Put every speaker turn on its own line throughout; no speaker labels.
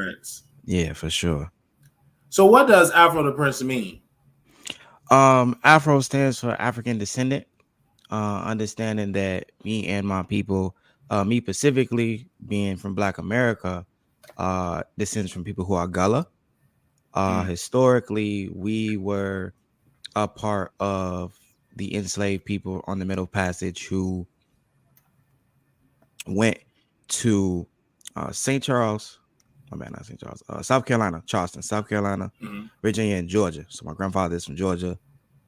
Prince.
Yeah, for sure.
So what does Afro the Prince mean?
Afro stands for African descendant. Understanding that me and my people, me specifically being from Black America, descends from people who are Gullah.
Mm.
Historically, we were a part of the enslaved people on the Middle Passage who went to St. Charles, my bad, not St. Charles, South Carolina, Charleston, South Carolina,
Mm.
Virginia, and Georgia. So my grandfather is from Georgia,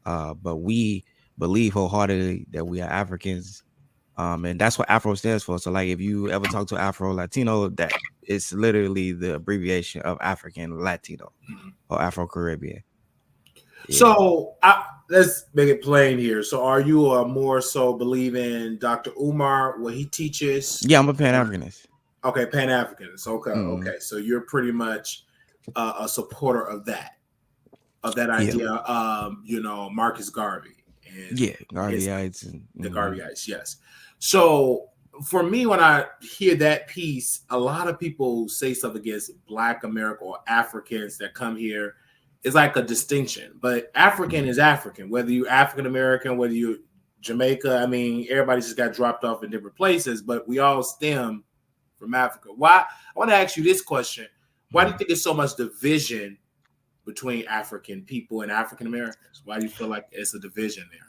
but we believe wholeheartedly that we are Africans, and that's what Afro stands for. So like, if you ever talk to Afro Latino, that it's literally the abbreviation of African Latino
Mm.
or Afro Caribbean. Yeah,
So let's make it plain here. So are you more so believe in Dr. Umar, what he teaches?
yeah, I'm a Pan
Or
Africanist.
okay, Pan Africanist. Okay,
Mm-hmm.
okay. So you're pretty much a supporter of that
Yeah,
idea. Marcus Garvey and
yeah,
his
Garveyites and
the Garveyites. Yes. So for me, when I hear that piece, a lot of people say stuff against Black America or Africans that come here. It's like a distinction, but African
mm-hmm.
is African. Whether you're African American, whether you're Jamaica, I mean, everybody just got dropped off in different places, but we all stem from Africa. Why? I want to ask you this question: why do you think there's so much division between African people and African Americans? Why do you feel like it's a division there?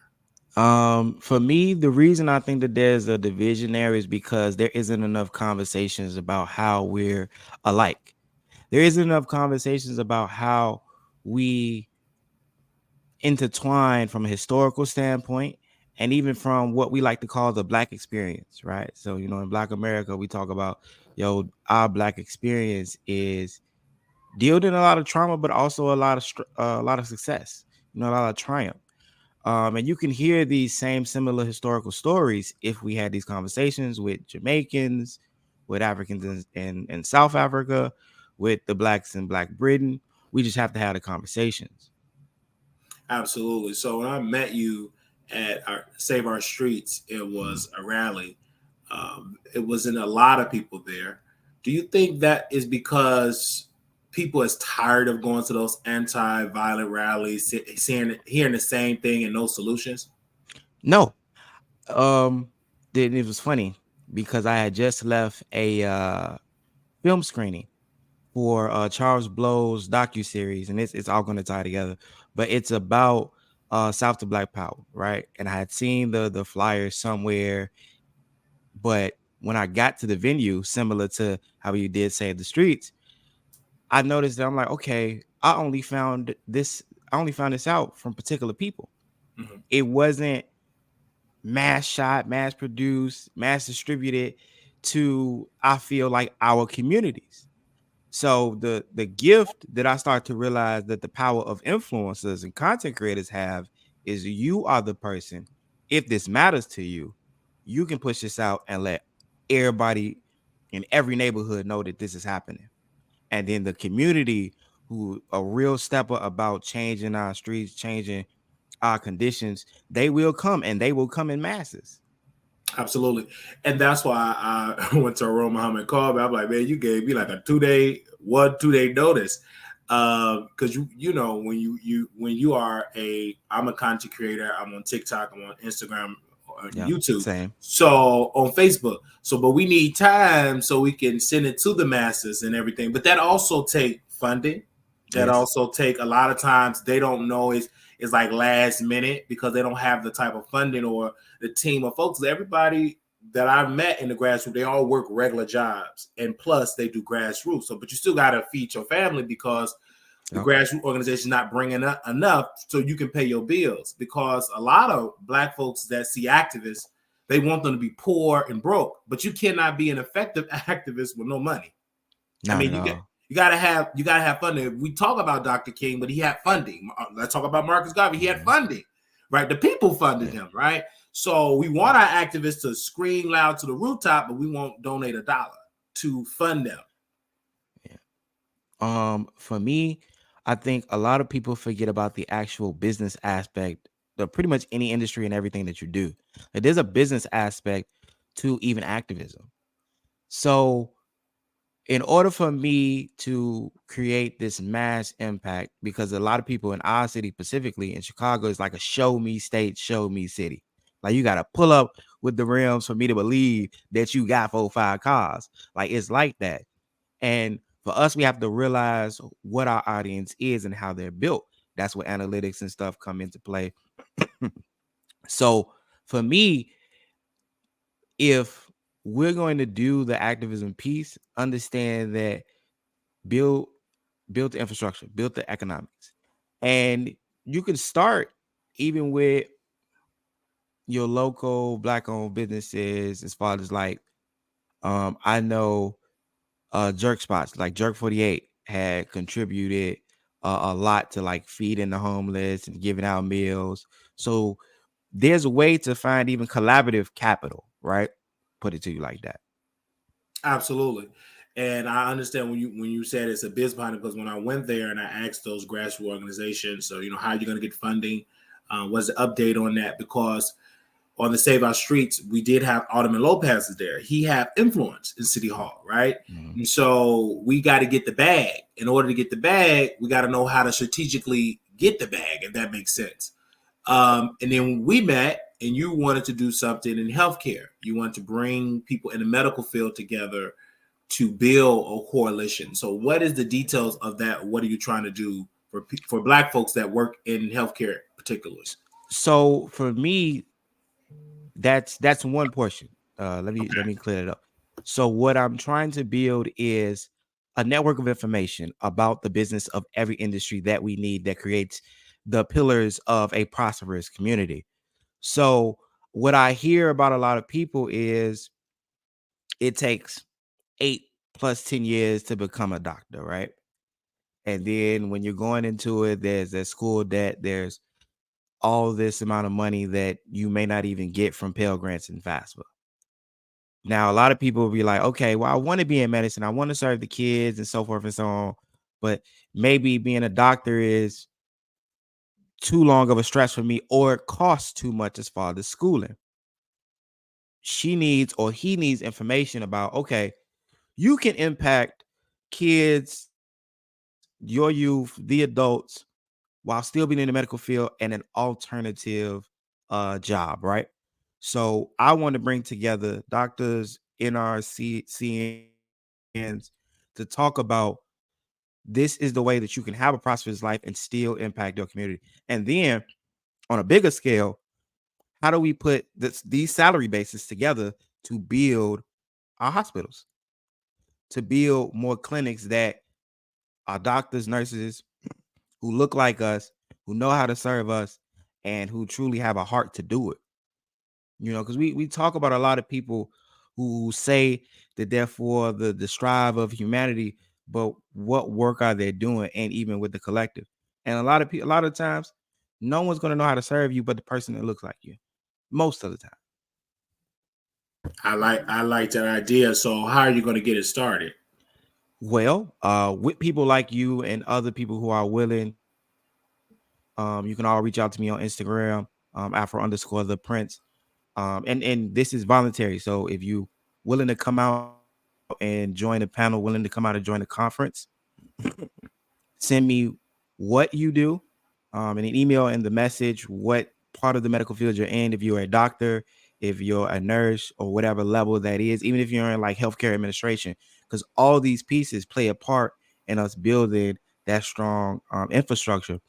For me, the reason I think that there's a division there is because there isn't enough conversations about how we're alike. There isn't enough conversations about how we intertwine from a historical standpoint and even from what we like to call the Black experience, right? So, in Black America, we talk about, our Black experience is dealt in a lot of trauma, but also a lot of success, a lot of triumph. And you can hear these same similar historical stories if we had these conversations with Jamaicans, with Africans in South Africa, with the Blacks in Black Britain. We just have to have the conversations.
Absolutely. So when I met you at our Save Our Streets, it
Mhm.
was a rally. It wasn't a lot of people there. Do you think that is because people is tired of going to those anti-violent rallies, hearing the same thing and no solutions?
No, then it was funny because I had just left a film screening for Charles Blow's docuseries, and it's all going to tie together. But it's about South to Black Power, right? And I had seen the flyer somewhere, but when I got to the venue, similar to how you did Save the Streets, I noticed that I'm like, okay, I only found this out from particular people.
Mhm.
It wasn't mass shot, mass produced, mass distributed to, I feel like, our communities. So the gift that I start to realize that the power of influencers and content creators have is you are the person. If this matters to you, you can push this out and let everybody in every neighborhood know that this is happening. And then the community who a real stepper about changing our streets, changing our conditions, they will come and they will come in masses.
Absolutely. And that's why I went to Aroa Muhammad Carver. I'm like, man, you gave me like a 2 day notice. Because when you are I'm a content creator, I'm on TikTok, I'm on Instagram, on
Yeah,
YouTube,
same.
so on Facebook. So but we need time so we can send it to the masses and everything. But that also take funding. That
Yes.
also take a lot of times they don't know is like last minute because they don't have the type of funding or the team of folks. Everybody that I've met in the grassroots, they all work regular jobs, and plus they do grassroots. So, but you still got to feed your family because the
Yep.
grassroots organization is not bringing up enough so you can pay your bills. Because a lot of Black folks that see activists, they want them to be poor and broke, but you cannot be an effective activist with no money. I
Not
mean,
at all.
you gotta have funding. We talk about Dr. King, but he had funding. Let's talk about Marcus Garvey. He had
Mhm.
funding, right? The people funded
Yeah.
him, right? So we want our activists to scream loud to the rooftop, but we won't donate $1 to fund them.
Yeah. For me, I think a lot of people forget about the actual business aspect of pretty much any industry and everything that you do. Like, there's a business aspect to even activism. So in order for me to create this mass impact, because a lot of people in our city, specifically in Chicago, is like a show me state, show me city. Like you got to pull up with the rims for me to believe that you got 4 or 5 cars. Like it's like that. And for us, we have to realize what our audience is and how they're built. That's where analytics and stuff come into play. So for me, if we're going to do the activism piece, understand that build build the infrastructure, build the economics. And you can start even with your local black-owned businesses as far as like I know jerk spots like Jerk 48 had contributed a lot to like feeding the homeless and giving out meals. So there's a way to find even collaborative capital, right? Put it to you like that.
Absolutely. And I understand when you said it's a business partner, because when I went there and I asked those grassroots organizations, so how are you going to get funding? What's the update on that? Because on the Save Our Streets, we did have Alderman Lopez there. He had influence in City Hall, right? Mm-hmm. And so we got to get the bag. In order to get the bag, we got to know how to strategically get the bag, if that makes sense. And then we met, and you wanted to do something in healthcare. You want to bring people in the medical field together to build a coalition. So what is the details of that? What are you trying to do for Black folks that work in healthcare particularly?
So for me, that's one portion. Let me clear it up. So what I'm trying to build is a network of information about the business of every industry that we need that creates the pillars of a prosperous community. So what I hear about a lot of people is it takes 8 plus 10 years to become a doctor, right? And then when you're going into it, there's that school debt, there's all this amount of money that you may not even get from Pell Grants and FAFSA. Now, a lot of people will be like, okay, well, I want to be in medicine. I want to serve the kids and so forth and so on. But maybe being a doctor is too long of a stress for me, or it costs too much as far as schooling. She needs or he needs information about, okay, you can impact kids, your youth, the adults, while still being in the medical field and an alternative job, right? So I want to bring together doctors, NRCNs to talk about this is the way that you can have a prosperous life and still impact your community. And then on a bigger scale, how do we put these salary bases together to build our hospitals, to build more clinics that are doctors, nurses who look like us, who know how to serve us, and who truly have a heart to do it. Because we talk about a lot of people who say that they're for the strive of humanity, but what work are they doing? And even with the collective, and a lot of times, no one's going to know how to serve you but the person that looks like you, most of the time.
I like that idea. So how are you going to get it started?
Well, with people like you and other people who are willing, you can all reach out to me on Instagram, Afro_the_Prince. And this is voluntary. So if you willing to come out and join the panel, willing to come out and join the conference, send me what you do, in an email and the message, what part of the medical field you're in. If you're a doctor, if you're a nurse, or whatever level that is, even if you're in like healthcare administration, because all these pieces play a part in us building that strong infrastructure.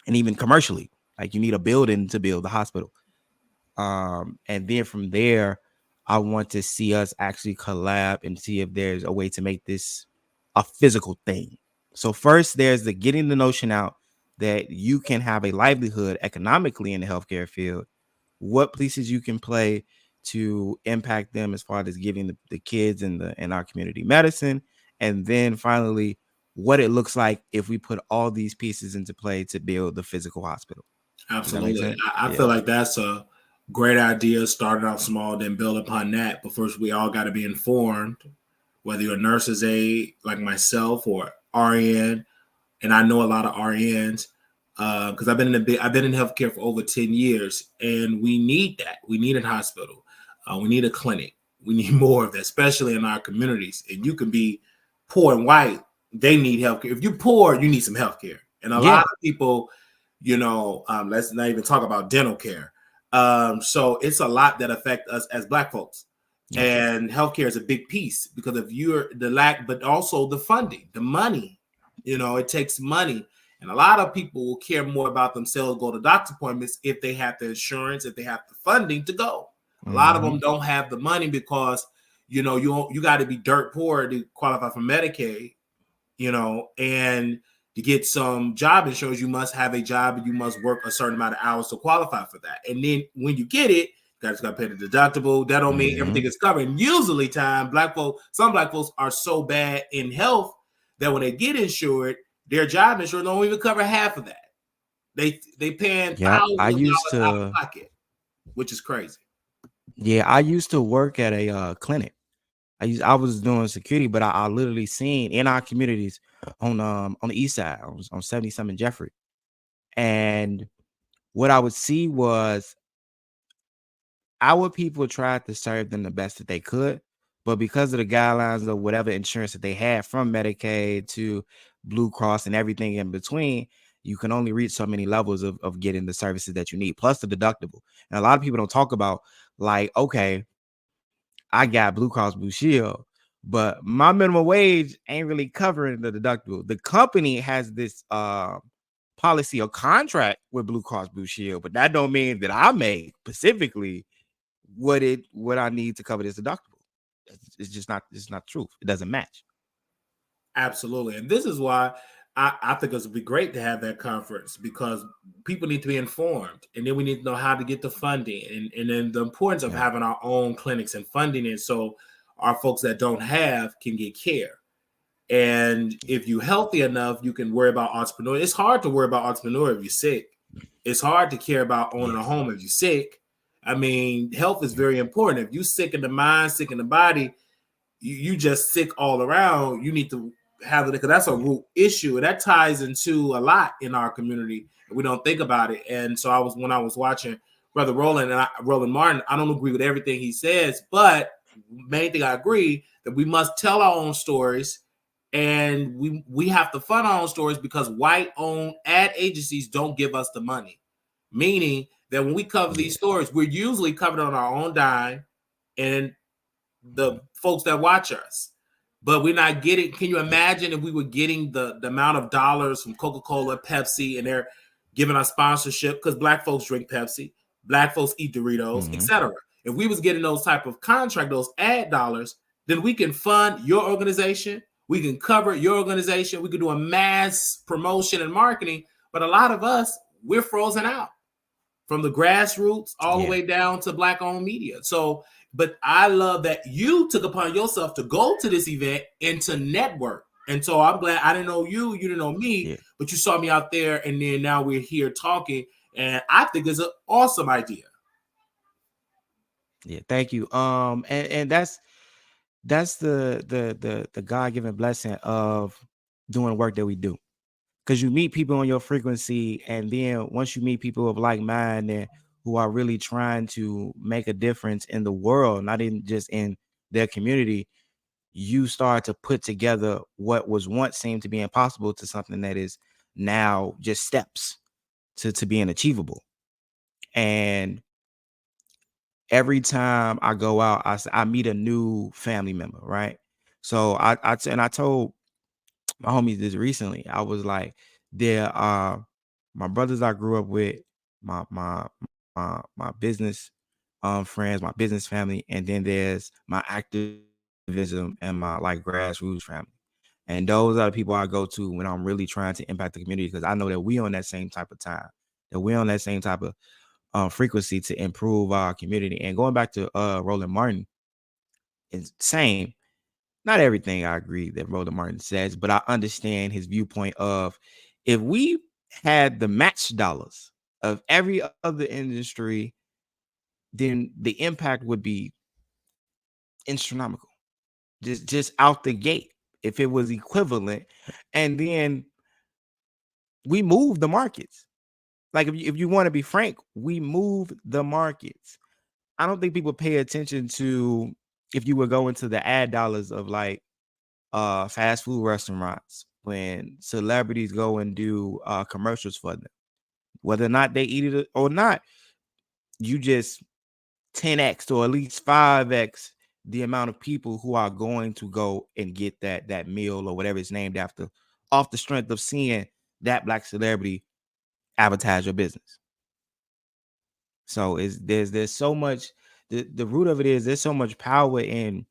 And even commercially, like you need a building to build the hospital. And then from there, I want to see us actually collab and see if there's a way to make this a physical thing. So first, there's the getting the notion out that you can have a livelihood economically in the healthcare field, what places you can play to impact them as far as giving the kids in our community medicine. And then finally, what it looks like if we put all these pieces into play to build the physical hospital.
Absolutely. I feel like that's a great idea, starting out small, then build upon that. But first, we all got to be informed, whether you're a nurse's aide like myself or RN. And I know a lot of RNs because I've been in healthcare for over 10 years, and we need that. We need a hospital. We need a clinic. We need more of that, especially in our communities. And you can be poor and white, they need healthcare. If you're poor, you need some healthcare. And a lot of people, let's not even talk about dental care. So it's a lot that affect us as Black folks. And healthcare is a big piece because of the lack, but also the funding, the money. It takes money. And a lot of people will care more about themselves, go to doctor appointments if they have the insurance, if they have the funding to go. A lot of them don't have the money because, you got to be dirt poor to qualify for Medicaid, and to get some job insurance, you must have a job and you must work a certain amount of hours to qualify for that. And then when you get it, you guys got to pay the deductible. That don't mean everything is covered. And usually some Black folks are so bad in health that when they get insured, their job insurance don't even cover half of that. They paying thousands of dollars out of pocket, which is crazy.
Yeah, I used to work at a clinic. I was doing security, but I literally seen in our communities on the east side, I was on 77 Jeffrey, and what I would see was our people tried to serve them the best that they could, but because of the guidelines of whatever insurance that they had, from Medicaid to Blue Cross and everything in between, you can only reach so many levels of getting the services that you need, plus the deductible. And a lot of people don't talk about, like, okay, I got Blue Cross Blue Shield, but my minimum wage ain't really covering the deductible. The company has this policy or contract with Blue Cross Blue Shield, but that don't mean that I make specifically what I need to cover this deductible. It's not the truth. It doesn't match.
Absolutely. And this is why I think it would be great to have that conference, because people need to be informed, and then we need to know how to get the funding, and then the importance of having our own clinics and funding it so our folks that don't have can get care. And if you're healthy enough, you can worry about entrepreneur. It's hard to worry about entrepreneur if you're sick. It's hard to care about owning a home if you're sick. I mean, health is very important. If you're sick in the mind, sick in the body, you just sick all around. You need to have it, because that's a root issue, and that ties into a lot in our community. We don't think about it. And so when I was watching Brother Roland Martin, I don't agree with everything he says, but main thing I agree that we must tell our own stories, and we have to fund our own stories, because white-owned ad agencies don't give us the money. Meaning that when we cover these stories, we're usually covered on our own dime and the folks that watch us. But we're not getting, can you imagine if we were getting the amount of dollars from Coca-Cola, Pepsi, and they're giving us sponsorship, because Black folks drink Pepsi, Black folks eat Doritos, etc. If we was getting those type of contract, those ad dollars, then we can fund your organization, we can cover your organization, we can do a mass promotion and marketing. But a lot of us, we're frozen out, from the grassroots all the way down to Black-owned media. So, but I love that you took upon yourself to go to this event and to network. And so I'm glad. I didn't know you didn't know me, but you saw me out there, and then now we're here talking, and I think it's an awesome idea.
Yeah, thank you. And that's the God-given blessing of doing the work that we do. Because you meet people on your frequency, and then once you meet people of like mind and who are really trying to make a difference in the world, not even just in their community, you start to put together what was once seemed to be impossible to something that is now just steps to being achievable. And every time I go out, I meet a new family member, right? So I told my homies this recently. I was like, there are my brothers I grew up with, my business friends, my business family, and then there's my activism and my like grassroots family. And those are the people I go to when I'm really trying to impact the community, because I know that we on that same type of time, that we're on that same type of frequency to improve our community. And going back to Roland Martin, it's same. Not everything I agree that Roland Martin says, but I understand his viewpoint of, if we had the match dollars of every other industry, then the impact would be astronomical. Just out the gate, if it was equivalent. And then we move the markets. Like, if you want to be frank, we move the markets. I don't think people pay attention to, if you would go into the ad dollars of like fast food restaurants, when celebrities go and do commercials for them, whether or not they eat it or not, you just 10x or at least 5x the amount of people who are going to go and get that meal or whatever it's named after, off the strength of seeing that black celebrity advertise your business. So there's so much, the root of it is there's so much power in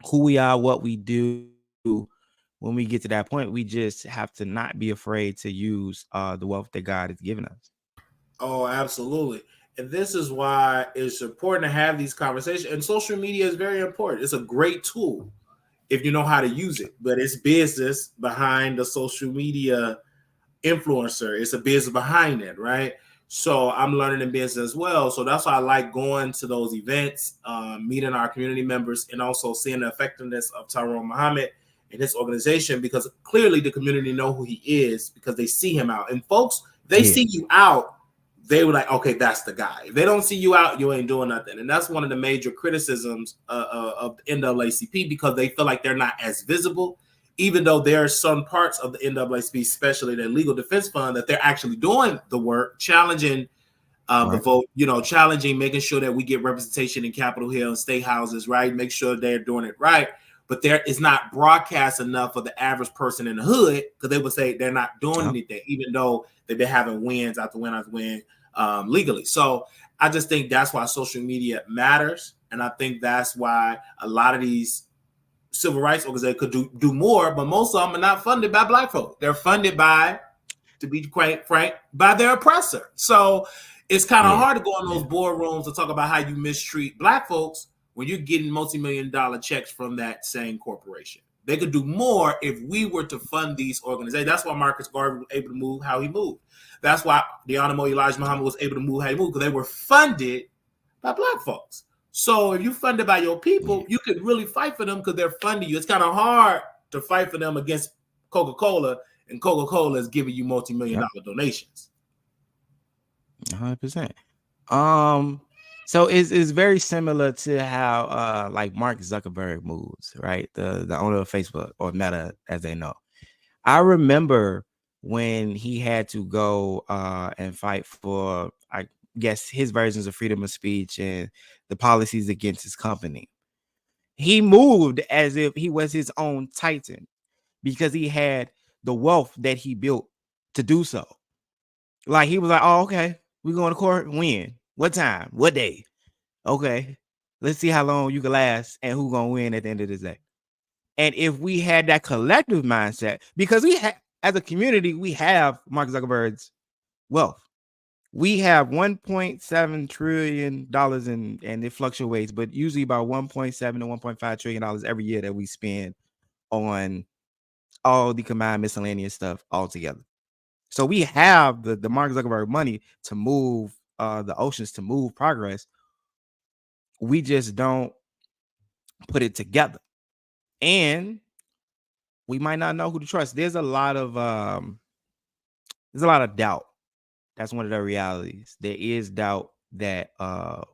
who we are, what we do. When we get to that point, we just have to not be afraid to use the wealth that God has given us.
Oh, absolutely. And this is why it's important to have these conversations. And social media is very important. It's a great tool if you know how to use it. But it's business behind the social media influencer. It's a business behind it, right? So I'm learning in business as well. So that's why I like going to those events, meeting our community members, and also seeing the effectiveness of Tyrone Muhammad and his organization, because clearly the community know who he is because they see him out. And folks, they see you out, they were like, okay, that's the guy. If they don't see you out, you ain't doing nothing. And that's one of the major criticisms of the NAACP, because they feel like they're not as visible, even though there are some parts of the NAACP, especially the Legal Defense Fund, that they're actually doing the work, challenging the vote, challenging, making sure that we get representation in Capitol Hill and state houses, right? Make sure they're doing it right. But there is not broadcast enough for the average person in the hood, because they would say they're not doing anything, even though they've been having wins after win after win legally. So I just think that's why social media matters. And I think that's why a lot of these civil rights organizations could do more, but most of them are not funded by black folk. They're funded by, to be quite frank, by their oppressor. So it's kind of hard to go in those boardrooms to talk about how you mistreat black folks when you're getting multi-million-dollar checks from that same corporation. They could do more if we were to fund these organizations. That's why Marcus Garvey was able to move how he moved. That's why the Honorable Elijah Muhammad was able to move how he moved, because they were funded by black folks. So if you're funded by your people, you could really fight for them because they're funding you. It's kind of hard to fight for them against Coca-Cola, and Coca-Cola is giving you multi-million-dollar donations.
100%. So it's very similar to how like Mark Zuckerberg moves, right? The owner of Facebook, or Meta as they know. I remember when he had to go and fight for, I guess, his versions of freedom of speech and the policies against his company. He moved as if he was his own titan, because he had the wealth that he built to do so. Like, he was like, oh, okay, we going to court, when? What time? What day? Okay, let's see how long you can last and who gonna win at the end of the day. And if we had that collective mindset, because we have, as a community, we have Mark Zuckerberg's wealth. We have $1.7 trillion and it fluctuates, but usually about $1.7 to $1.5 trillion every year that we spend on all the combined miscellaneous stuff altogether. So we have the Mark Zuckerberg money to move the oceans, to move progress. We just don't put it together, and we might not know who to trust. There's a lot of doubt. That's one of the realities. There is doubt that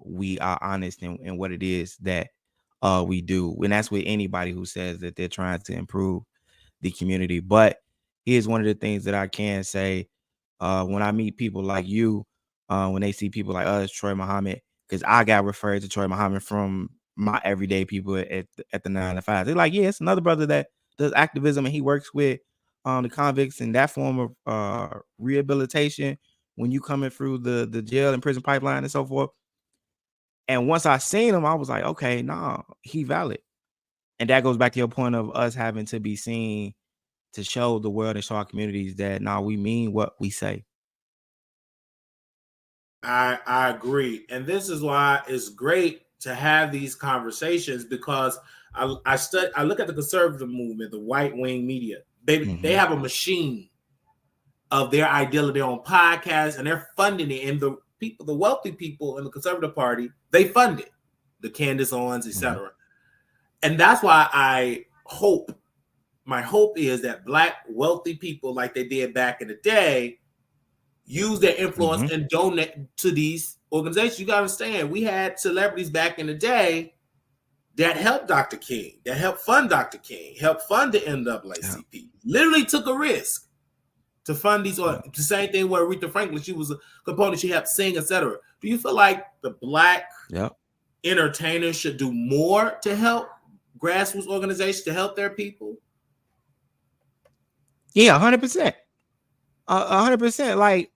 we are honest in what it is that we do, and that's with anybody who says that they're trying to improve the community. But here's one of the things that I can say: when I meet people like you, when they see people like us, Troy Muhammad, because I got referred to Troy Muhammad from my everyday people at the 9 to 5. They're like, yeah, it's another brother that does activism, and he works with the convicts in that form of rehabilitation when you coming through the jail and prison pipeline and so forth. And once I seen him, I was like, okay, nah, he valid. And that goes back to your point of us having to be seen to show the world and show our communities that we mean what we say.
I agree. And this is why it's great to have these conversations, because I look at the conservative movement, the right wing media. They have a machine of their ideology on podcasts, and they're funding it. And the people, the wealthy people in the Conservative Party, they fund it, the Candace Owens, etc. And that's why my hope is that black wealthy people, like they did back in the day, use their influence and donate to these organizations. You got to understand, we had celebrities back in the day that helped Dr. King, that helped fund Dr. King, helped fund the NAACP. Yeah. Literally took a risk to fund these. Or the same thing where Aretha Franklin, she was a component, she helped sing, etc. Do you feel like the Black entertainers should do more to help grassroots organizations to help their people?
Yeah, 100%. 100%. Like,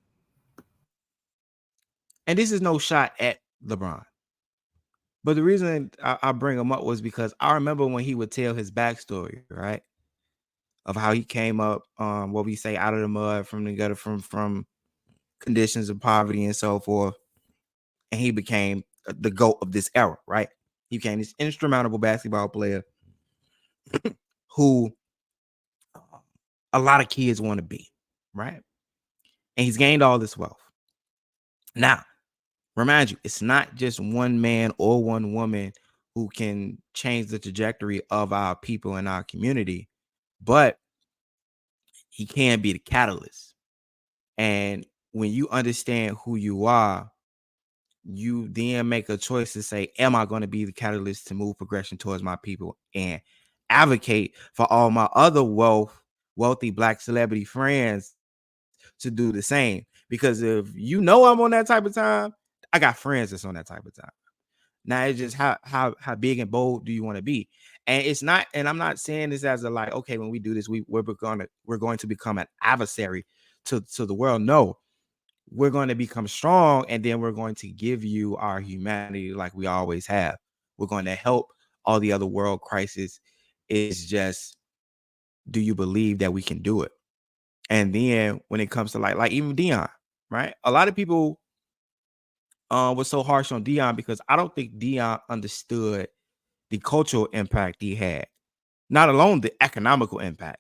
and this is no shot at LeBron. But the reason I bring him up was because I remember when he would tell his backstory, right? Of how he came up, what we say, out of the mud, from the gutter, from conditions of poverty and so forth. And he became the GOAT of this era, right? He became this instrumental basketball player who a lot of kids want to be, right? And he's gained all this wealth. Now, remind you, it's not just one man or one woman who can change the trajectory of our people and our community, but he can be the catalyst. And when you understand who you are, you then make a choice to say, am I going to be the catalyst to move progression towards my people and advocate for all my other wealthy Black celebrity friends to do the same? Because if you know I'm on that type of time, I got friends that's on that type of time. Now it's just how big and bold do you want to be? And it's not, and I'm not saying this as a like, okay, when we do this, we're going to become an adversary to the world. No, we're going to become strong, and then we're going to give you our humanity like we always have. We're going to help all the other world crises. It's just, do you believe that we can do it? And then when it comes to like even Deion, right? A lot of people was so harsh on Deion because I don't think Deion understood the cultural impact he had, not alone the economical impact.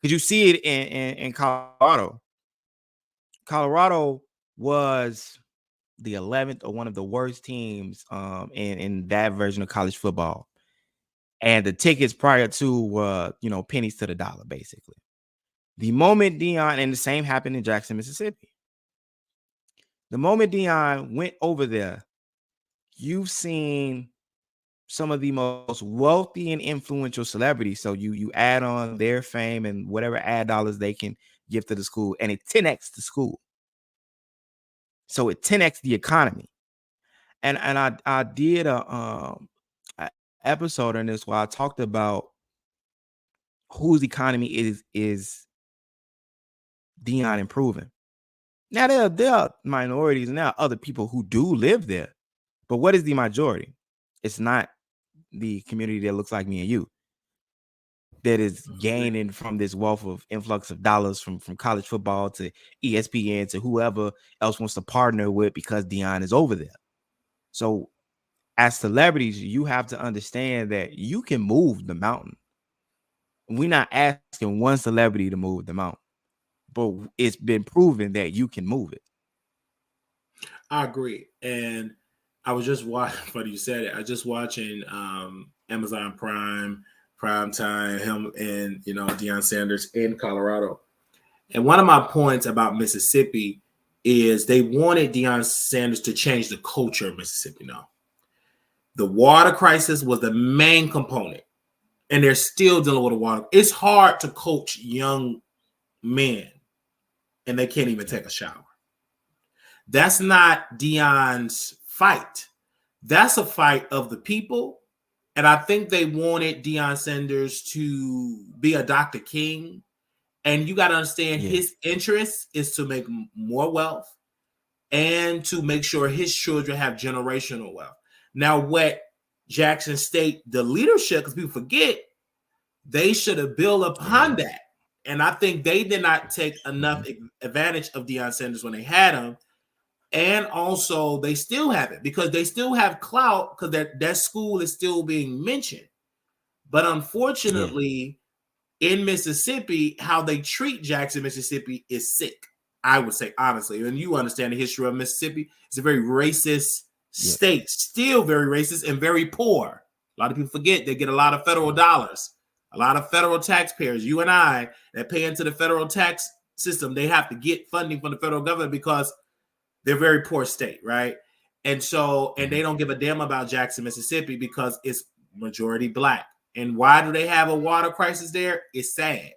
Because you see it in Colorado. Colorado was the 11th or one of the worst teams in that version of college football. And the tickets prior to were, pennies to the dollar, basically. The moment Deion, and the same happened in Jackson, Mississippi. The moment Deion went over there, you've seen some of the most wealthy and influential celebrities. So you add on their fame and whatever ad dollars they can give to the school, and it 10x the school. So it 10x the economy. And I did a episode on this where I talked about whose economy is Deion improving. Now there are minorities and there are other people who do live there, but what is the majority? It's not the community that looks like me and you that is gaining from this wealth of influx of dollars from college football to ESPN to whoever else wants to partner with because Deion is over there. So as celebrities, you have to understand that you can move the mountain. We're not asking one celebrity to move the mountain, but it's been proven that you can move it.
I agree. And I was just watching, funny you said it, I was just watching Amazon Prime time, him and, Deion Sanders in Colorado. And one of my points about Mississippi is they wanted Deion Sanders to change the culture of Mississippi now. The water crisis was the main component, and they're still dealing with the water. It's hard to coach young men, and they can't even take a shower. That's not Deion's fight. That's a fight of the people. And I think they wanted Deion Sanders to be a Dr. King. And you got to understand his interest is to make more wealth and to make sure his children have generational wealth. Now, what Jackson State, the leadership, because people forget, they should have built upon that. And I think they did not take enough advantage of Deion Sanders when they had him. And also, they still have it because they still have clout because that school is still being mentioned. But unfortunately, in Mississippi, how they treat Jackson, Mississippi is sick, I would say, honestly. And you understand the history of Mississippi. It's a very racist state, still very racist and very poor. A lot of people forget they get a lot of federal dollars, a lot of federal taxpayers, you and I, that pay into the federal tax system. They have to get funding from the federal government because they're a very poor state, right? And so, and they don't give a damn about Jackson, Mississippi because it's majority black. And why do they have a water crisis there? It's sad.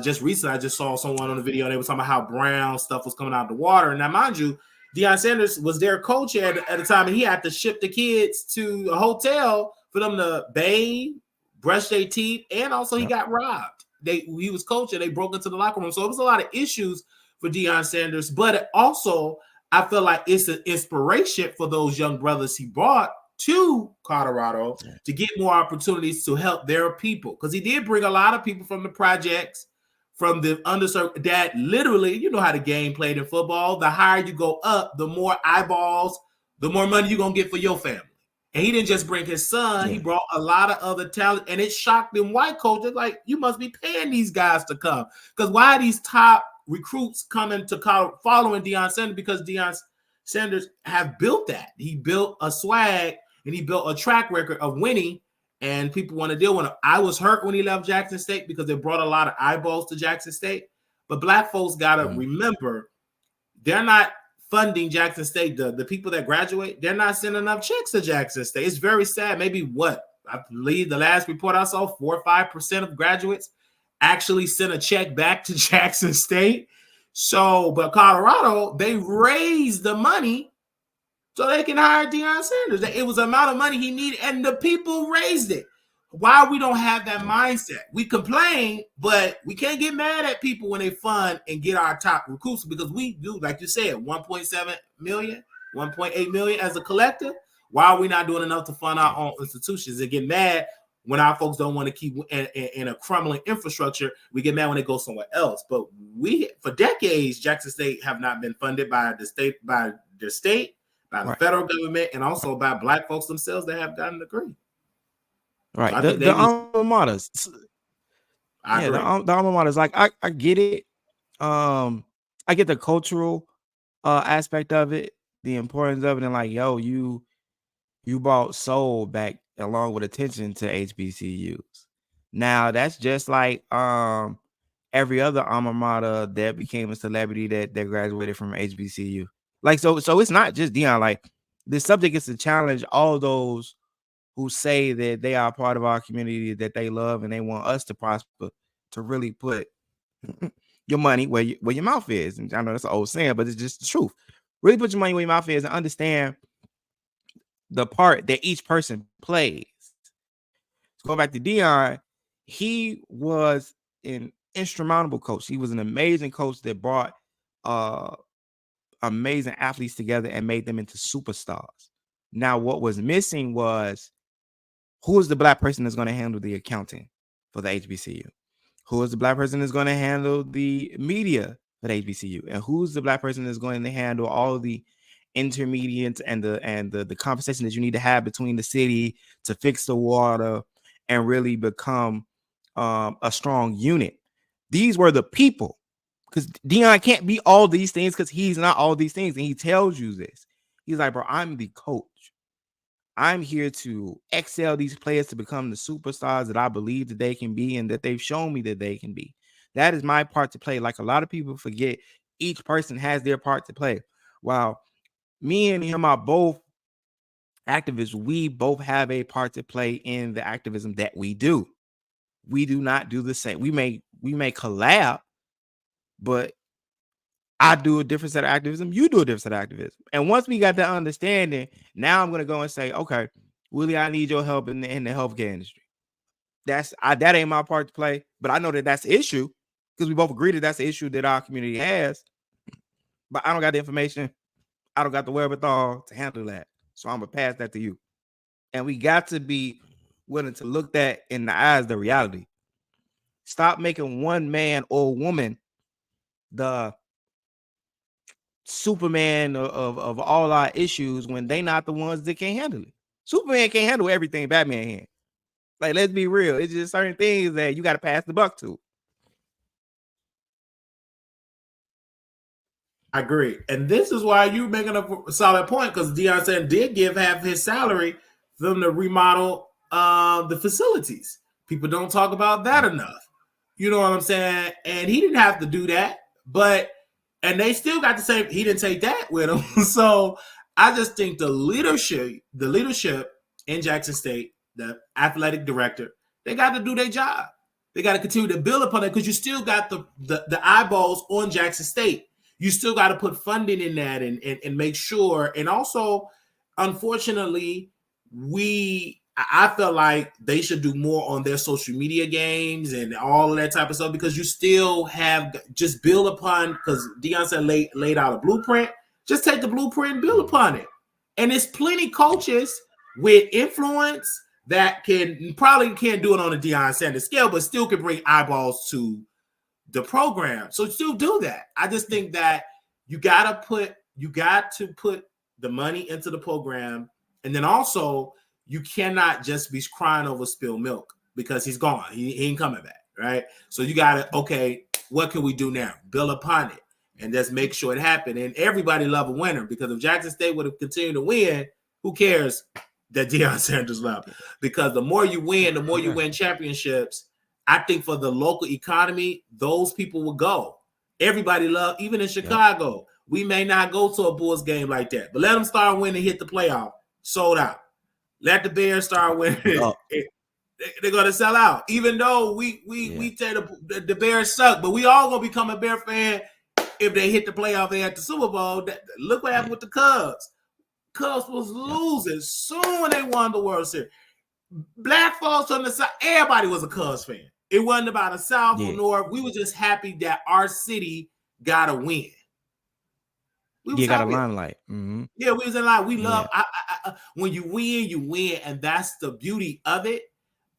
Just recently, I just saw someone on the video, and they were talking about how brown stuff was coming out of the water. Now, mind you, Deion Sanders was their coach at the time, and he had to ship the kids to a hotel for them to bathe, brush their teeth, and also he got robbed. He was coaching, they broke into the locker room. So it was a lot of issues for Deion Sanders, but also I feel like it's an inspiration for those young brothers he brought to Colorado to get more opportunities to help their people, because he did bring a lot of people from the projects, from the underserved, that literally, you know how the game played in football, the higher you go up, the more eyeballs, the more money you're going to get for your family. And he didn't just bring his son, he brought a lot of other talent, and it shocked them white coaches, like, you must be paying these guys to come, because why are these top recruits coming to Colorado following Deion Sanders? Because Deion Sanders have built that. He built a swag, and he built a track record of winning, and people want to deal with him. I was hurt when he left Jackson State because it brought a lot of eyeballs to Jackson State. But black folks got to remember, they're not funding Jackson State. The people that graduate, they're not sending enough checks to Jackson State. It's very sad. Maybe I believe the last report I saw, 4 or 5% of graduates actually sent a check back to Jackson State. So, but Colorado, they raised the money so they can hire Deion Sanders. It was the amount of money he needed, and the people raised it. Why we don't have that mindset? We complain, but we can't get mad at people when they fund and get our top recruits, because we do, like you said, 1.7 million, 1.8 million as a collective. Why are we not doing enough to fund our own institutions and get mad when our folks don't want to keep in a crumbling infrastructure? We get mad when they go somewhere else. But for decades, Jackson State have not been funded by the state, by the federal government, and also by black folks themselves that have gotten a degree.
Right. So the alma maters. The alma maters. Like, I get it. I get the cultural aspect of it, the importance of it, and like, yo, you brought soul back along with attention to HBCUs. Now that's just like every other alma mater that became a celebrity that graduated from HBCU. Like, so it's not just Deion. Like, the subject is to challenge all those who say that they are part of our community, that they love, and they want us to prosper, to really put your money where your mouth is. And I know that's an old saying, but it's just the truth. Really put your money where your mouth is and understand the part that each person plays. Going back to Deion, he was an instrumental coach. He was an amazing coach that brought amazing athletes together and made them into superstars. Now, what was missing was, who is the black person that's going to handle the accounting for the HBCU? Who is the black person that's going to handle the media for the HBCU? And who's the black person that's going to handle all of the intermediates and the conversation that you need to have between the city to fix the water and really become a strong unit? These were the people. Because Deion can't be all these things, because he's not all these things. And he tells you this. He's like, bro, I'm the coach. I'm here to excel these players to become the superstars that I believe that they can be and that they've shown me that they can be. That is my part to play. Like, a lot of people forget, each person has their part to play. While me and him are both activists, we both have a part to play in the activism that we do. We do not do the same. We may collab, but I do a different set of activism. You do a different set of activism. And once we got that understanding, now I'm going to go and say, okay, Willie, I need your help in the healthcare industry. That ain't my part to play, but I know that that's the issue, because we both agree that that's the issue that our community has. But I don't got the information. I don't got the wherewithal to handle that. So I'm going to pass that to you. And we got to be willing to look that in the eyes of the reality. Stop making one man or woman the Superman of all our issues when they not the ones that can't handle it. Superman can't handle everything Batman can. Like, let's be real. It's just certain things that you got to pass the buck to.
I agree. And this is why you're making a solid point, because Deion Sanders did give half his salary for them to remodel the facilities. People don't talk about that enough. You know what I'm saying? And he didn't have to do that, and they still got the same. He didn't take that with him. So I just think the leadership in Jackson State the athletic director, they got to do their job. They got to continue to build upon it because you still got the eyeballs on Jackson State. You still got to put funding in that and make sure. And also, unfortunately, I felt like they should do more on their social media games and all of that type of stuff because you still have just build upon, because Deion said laid out a blueprint. Just take the blueprint and build upon it. And there's plenty coaches with influence that probably can't do it on a Deion Sanders scale, but still can bring eyeballs to the program. So still do that. I just think that you got to put the money into the program, and then also you cannot just be crying over spilled milk because he's gone. He ain't coming back, right? So you got to, okay, what can we do now? Build upon it and just make sure it happened. And everybody love a winner, because if Jackson State would have continued to win, who cares that Deion Sanders left? Because the more you win, the more you win championships. I think for the local economy, those people will go. Everybody love, even in Chicago, we may not go to a Bulls game like that, but let them start winning, hit the playoff, sold out. Let the Bears start winning. They're going to sell out. Even though we say the Bears suck, but we all going to become a Bear fan if they hit the playoff at the Super Bowl. Look what happened with the Cubs. Cubs was losing soon when they won the World Series. Black folks on the side, everybody was a Cubs fan. It wasn't about a South or North. We were just happy that our city got a win.
You got a limelight. Mm-hmm.
Yeah, we was in line. We love when you win, and that's the beauty of it.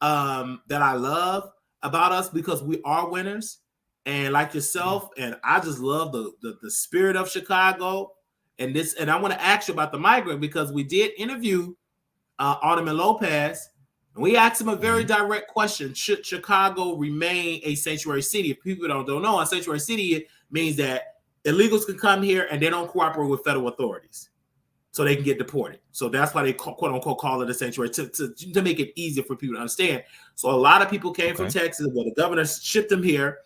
That I love about us, because we are winners, and like yourself, and I just love the spirit of Chicago. And I want to ask you about the Migrant, because we did interview Alderman Lopez, and we asked him a very direct question: should Chicago remain a sanctuary city? If people don't know, a sanctuary city means that illegals can come here and they don't cooperate with federal authorities, so they can get deported. So that's why they quote unquote call it a sanctuary, to make it easier for people to understand. So a lot of people came from Texas, where the governor shipped them here.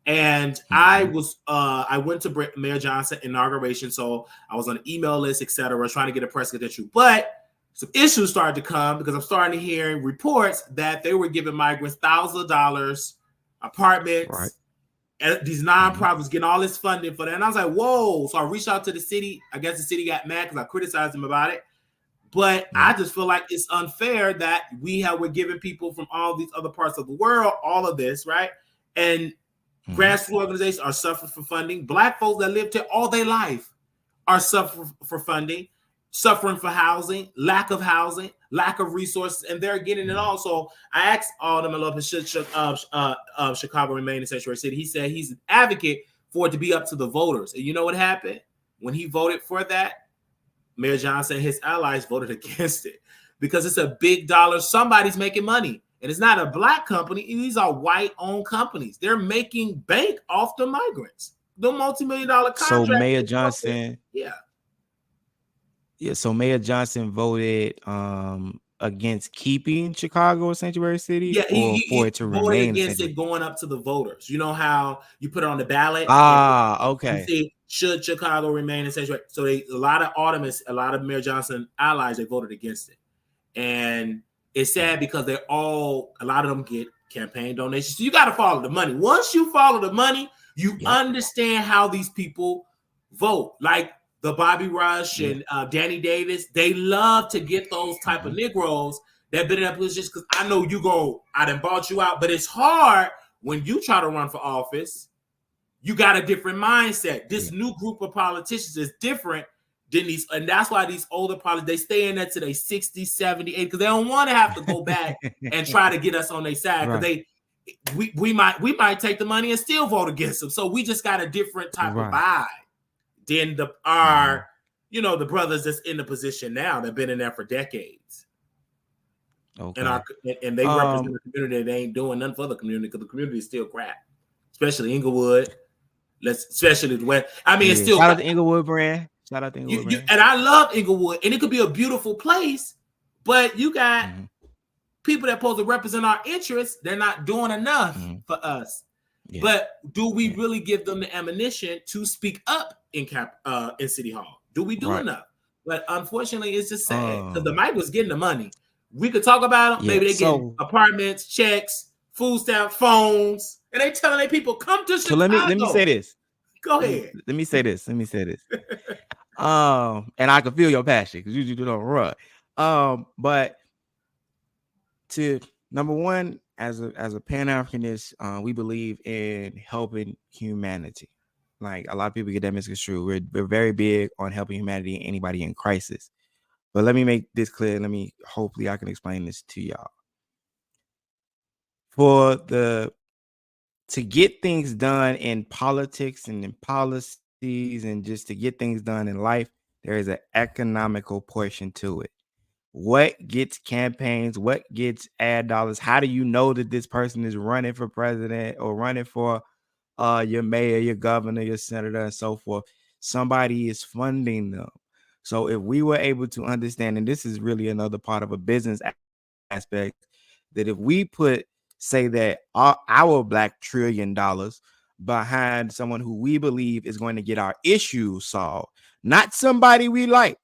And I went to Mayor Johnson inauguration, so I was on the email list, etc., trying to get a press credential. But some issues started to come, because I'm starting to hear reports that they were giving migrants thousands of dollars, apartments. Right. And these nonprofits getting all this funding for that. And I was like, whoa. So I reached out to the city. I guess the city got mad because I criticized them about it. But I just feel like it's unfair that we're giving people from all these other parts of the world all of this, right? And grassroots organizations are suffering for funding. Black folks that lived here all their life are suffering for funding, suffering for housing, lack of resources, and they're getting it all. So I asked Alderman Lopez, should Chicago remain a sanctuary city? He said he's an advocate for it to be up to the voters. And you know what happened? When he voted for that, Mayor Johnson and his allies voted against it, because it's a big dollar. Somebody's making money. And it's not a black company. These are white-owned companies. They're making bank off the migrants. The multi-million-dollar contract.
So Mayor Johnson, so Mayor Johnson voted against keeping Chicago a sanctuary city, for it to remain
against it going up to the voters. You know how you put it on the ballot?
Okay.
You see, should Chicago remain a sanctuary? So a lot of Mayor Johnson allies, they voted against it, and it's sad because a lot of them get campaign donations. So you got to follow the money. Once you follow the money, you understand how these people vote. Like the Bobby Rush and Danny Davis, they love to get those type of Negroes that been in that position, because I know I done bought you out, but it's hard when you try to run for office. You got a different mindset. This new group of politicians is different than these, and that's why these older politicians, they stay in there to their 60, 70, 80, because they don't want to have to go back and try to get us on their side, because we might take the money and still vote against them. So we just got a different type of vibe than the brothers that's in the position now that been in there for decades. Okay. And they represent the community. They ain't doing nothing for the community, because the community is still crap, especially Inglewood. Especially the West. I mean, it's still
shout out to Inglewood brand. Shout out to Inglewood brand.
And I love Inglewood, and it could be a beautiful place, but you got people that supposed to represent our interests. They're not doing enough for us. Yeah. But do we really give them the ammunition to speak up in City Hall? Do we do enough? But unfortunately, it's just sad, because the mic was getting the money. We could talk about them.
Yeah.
Maybe they get
So
apartments, checks, food stamp, phones, and they telling their people, come to Chicago.
let me say this.
Go ahead.
Let me say this. And I can feel your passion because you don't run. But to number one, as a pan-Africanist, we believe in helping humanity. Like a lot of people get that misconstrued. We're very big on helping humanity and anybody in crisis. But let me make this clear. Hopefully I can explain this to y'all. To get things done in politics and in policies and just to get things done in life, there is an economical portion to it. What gets campaigns? What gets ad dollars? How do you know that this person is running for president or running for your mayor, your governor, your senator, and so forth? Somebody is funding them. So if we were able to understand, and this is really another part of a business aspect, that if we say that our Black $1 trillion behind someone who we believe is going to get our issues solved, not somebody we like,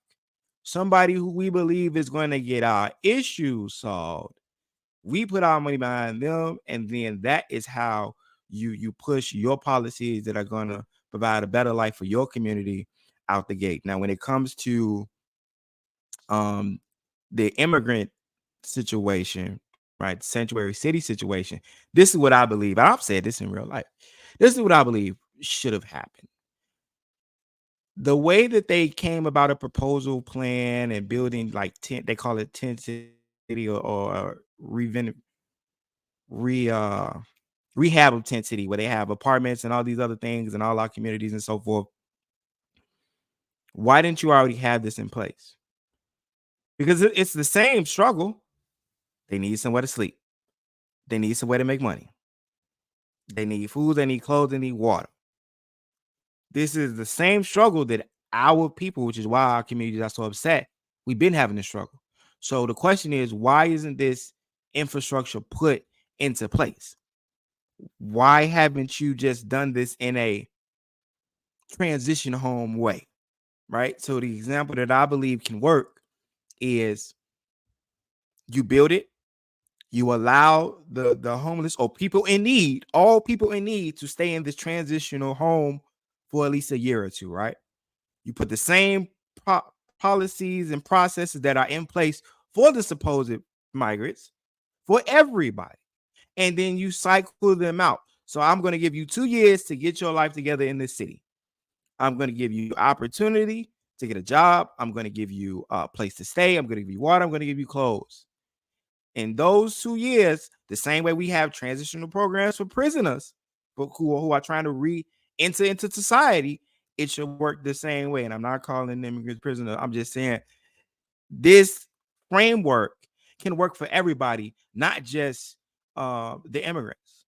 somebody who we believe is going to get our issues solved, we put our money behind them, and then that is how you push your policies that are going to provide a better life for your community out the gate. Now, when it comes to the immigrant situation, right, sanctuary city situation, this is what I believe. I've said this in real life. This is what I believe should have happened. The way that they came about a proposal plan and building like tent, they call it tent city or rehab of tent city, where they have apartments and all these other things and all our communities and so forth. Why didn't you already have this in place? Because it's the same struggle. They need somewhere to sleep. They need somewhere to make money. They need food, they need clothes, they need water. This is the same struggle that our people, which is why our communities are so upset, we've been having this struggle. So the question is, why isn't this infrastructure put into place? Why haven't you just done this in a transition home way, right? So the example that I believe can work is you build it, you allow the homeless or people in need, all people in need, to stay in this transitional home for at least a year or two, right? You put the same policies and processes that are in place for the supposed migrants for everybody, and then you cycle them out. So I'm going to give you 2 years to get your life together in this city. I'm going to give you opportunity to get a job. I'm going to give you a place to stay. I'm going to give you water. I'm going to give you clothes. In those 2 years, the same way we have transitional programs for prisoners who are trying to re-enter into society, it should work the same way. And I'm not calling immigrants prisoners. I'm just saying this framework can work for everybody, not just the immigrants.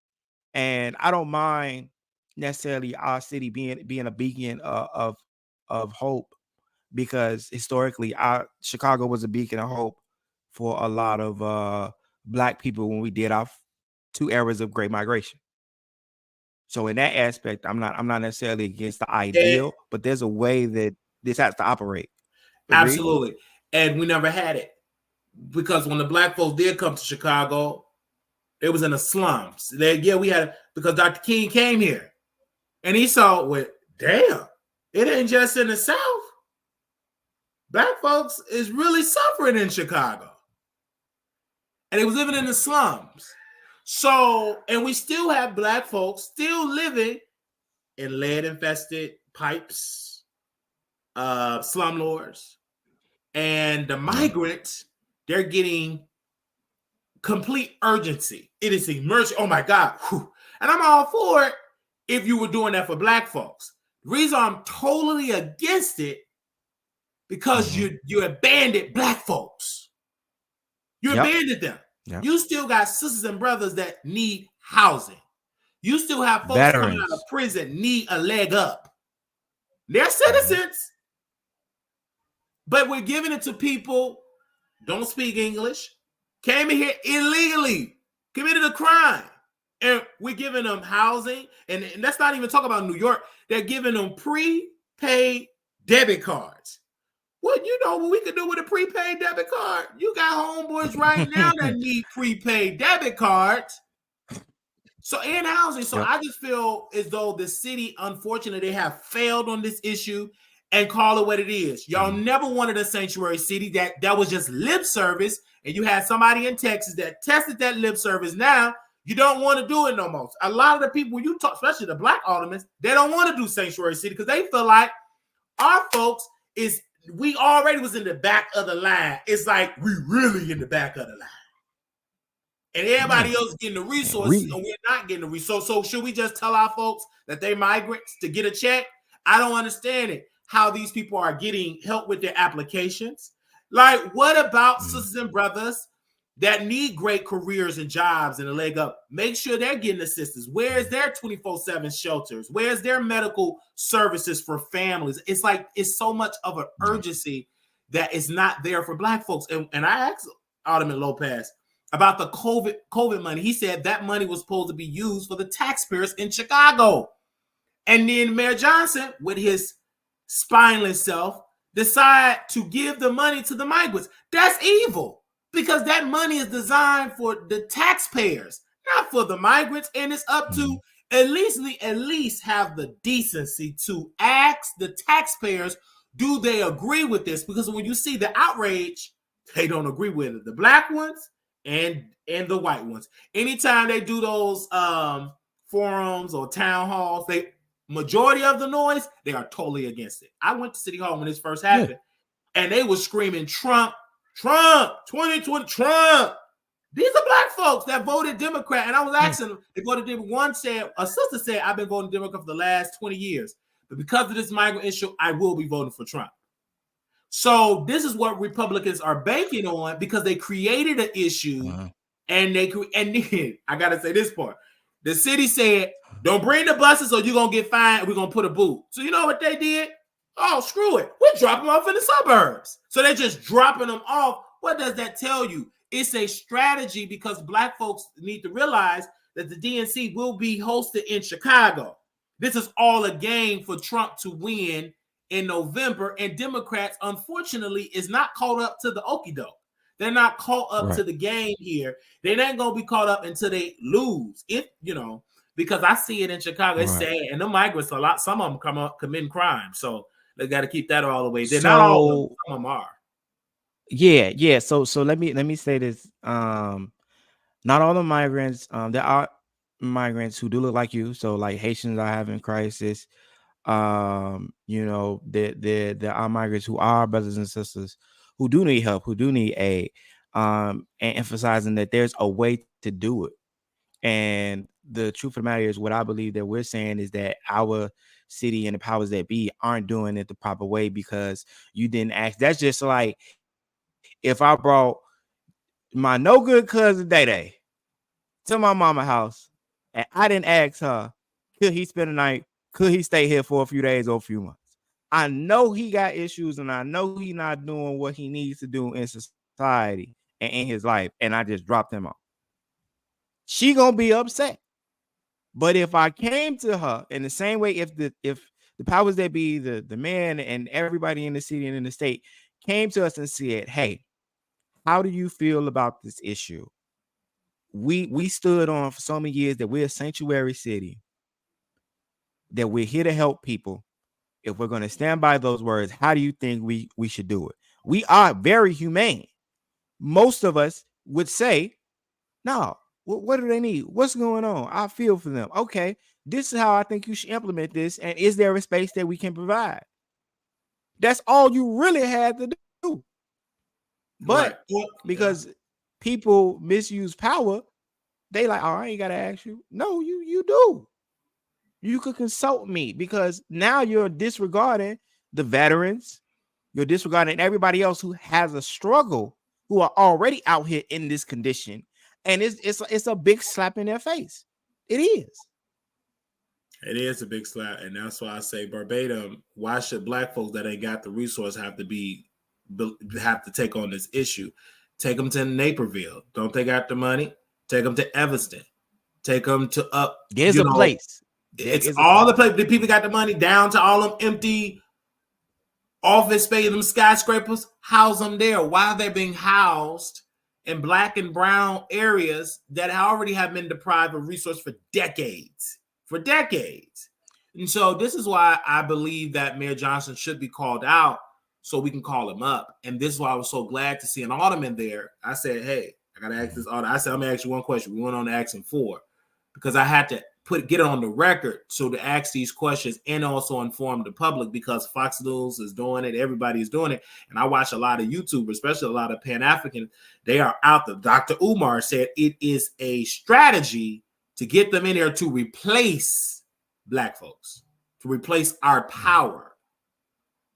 And I don't mind necessarily our city being a beacon of hope, because historically Chicago was a beacon of hope for a lot of Black people when we did our 2 eras of Great Migration. So in that aspect, I'm not necessarily against the ideal, but there's a way that this has to operate.
Agreed? Absolutely. And we never had it, because when the Black folks did come to Chicago, it was in the slums. We had, because Dr. King came here and he saw, damn, it ain't just in the South. Black folks is really suffering in Chicago. And they was living in the slums. So, and we still have Black folks still living in lead-infested pipes, slumlords. And the migrants, they're getting complete urgency. It is emergency. Oh my God. Whew. And I'm all for it if you were doing that for Black folks. The reason I'm totally against it, because you abandoned Black folks. You abandoned them. Yep. You still got sisters and brothers that need housing. You still have folks coming out of prison need a leg up. They're citizens. But we're giving it to people don't speak English, came in here illegally, committed a crime, and we're giving them housing. And let's not even talk about New York. They're giving them prepaid debit cards. Well, you know what we could do with a prepaid debit card? You got homeboys right now that need prepaid debit cards. So in housing, so
Yep.
I just feel as though the city, unfortunately, they have failed on this issue and call it what it is. Y'all never wanted a sanctuary city. That was just lip service, and you had somebody in Texas that tested that lip service. Now you don't want to do it no more. A lot of the people you talk, especially the black aldermen, they don't want to do sanctuary city because they feel like our folks we already was in the back of the line. It's like we really in the back of the line. And everybody else getting the resources, and we're not getting the resources. So should we just tell our folks that they migrants to get a check? I don't understand it. How these people are getting help with their applications. Like, what about sisters and brothers that need great careers and jobs and a leg up? Make sure they're getting assistance. Where's their 24/7 shelters? Where's their medical services for families? It's like it's so much of an urgency that is not there for black folks. And I asked Alderman Lopez about the COVID money. He said that money was supposed to be used for the taxpayers in Chicago. And then Mayor Johnson, with his spineless self, decide to give the money to the migrants. That's evil, because that money is designed for the taxpayers, not for the migrants. And it's up to at least have the decency to ask the taxpayers, do they agree with this? Because when you see the outrage, they don't agree with it. The black ones and the white ones. Anytime they do those forums or town halls, majority of the noise, they are totally against it. I went to City Hall when this first happened, and they were screaming, Trump, 2020, Trump. These are black folks that voted Democrat. And I was asking them, they voted Democrat. A sister said, I've been voting Democrat for the last 20 years. But because of this migrant issue, I will be voting for Trump. So this is what Republicans are banking on, because they created an issue, and then I gotta say this part. The city said, don't bring the buses or you're gonna get fined. We're gonna put a boot. So you know what they did? Oh, screw it. We're dropping them off in the suburbs. So they're just dropping them off. What does that tell you? It's a strategy, because black folks need to realize that the DNC will be hosted in Chicago. This is all a game for Trump to win in November, and Democrats, unfortunately, is not caught up to the okie doke. They're not caught up to the game here. They ain't gonna be caught up until they lose. Because I see it in Chicago. It's sad, and the migrants a lot. Some of them come up committing crime, so they got to keep that all the way. They're not all of them. Some of them are.
Yeah. So let me say this. Not all the migrants. There are migrants who do look like you. So like Haitians are having crisis. There are migrants who are brothers and sisters who do need help, who do need aid, and emphasizing that there's a way to do it. And the truth of the matter is, what I believe that we're saying is that our city and the powers that be aren't doing it the proper way, because you didn't ask. That's just like if I brought my no good cousin Day to my mama's house and I didn't ask her, could he spend the night? Could he stay here for a few days or a few months? I know he got issues, and I know he's not doing what he needs to do in society and in his life, and I just dropped him off. She gonna be upset. But if I came to her in the same way, if the powers that be, the man and everybody in the city and in the state came to us and said, hey, how do you feel about this issue? We stood on for so many years that we're a sanctuary city, that we're here to help people. If we're going to stand by those words, how do you think we should do it? We are very humane. Most of us would say, no, what do they need? What's going on? I feel for them. Okay, this is how I think you should implement this. And is there a space that we can provide? That's all you really had to do. But because people misuse power, they like, oh, I ain't got to ask you. No, you do. You could consult me, because now you're disregarding the veterans. You're disregarding everybody else who has a struggle, who are already out here in this condition. And it's a big slap in their face. It is.
It is a big slap. And that's why I say verbatim, why should black folks that ain't got the resource have to take on this issue? Take them to Naperville. Don't they got the money? Take them to Evanston. Take them to
There's a place.
It's all the place. The people got the money, down to all them empty office space, them skyscrapers, house them there. Why are they being housed in black and brown areas that already have been deprived of resource for decades? For decades. And so this is why I believe that Mayor Johnson should be called out so we can call him up. And this is why I was so glad to see an alderman there. I said, hey, I got to ask this alderman. I said, I'm going to ask you one question. We went on to ask him 4 because I had to get it on the record so to ask these questions and also inform the public because Fox News is doing it. Everybody is doing it. And I watch a lot of YouTubers, especially a lot of Pan-African. They are out there. Dr. Umar said it is a strategy to get them in there to replace Black folks, to replace our power.